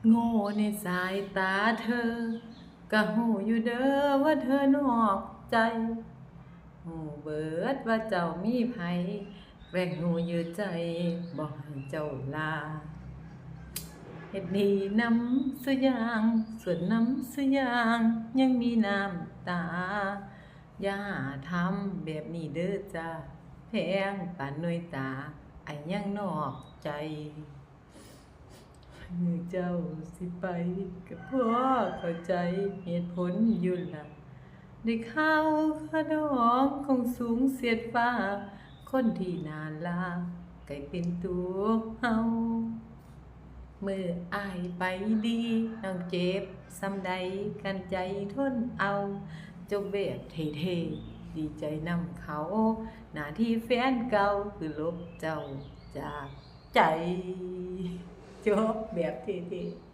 โง่ในสายตาเธอก็หูอยู่เด้อว่าเธอนอกใจหูเบิดว่าเจ้ามีไผแวกหูอยู่ใจบ่ให้เจ้าลาเฮ็ดดีนำสุอย่างส่วนนำสุอย่างยังมีน้ำตาอย่าทำแบบนี้เด้อจ้าแพงปานหน่วยตาไอ้ยังนอกใจมือเจ้าสิไปก็เพราะเข้าใจเหตุผลอยู่ล่ะได้ข่าวขะดองคงสูงเสียดฟ้าคนที่นานลาไกลเป็นตัวเฮา เมื่ออายไปดีน้องเจ็บสำใดกันใจทนเอาจบแบบเท่ๆดีใจนำเขาหน้าที่แฟนเก่าคือลบเจ้าจากใจจบแบบเท่ๆ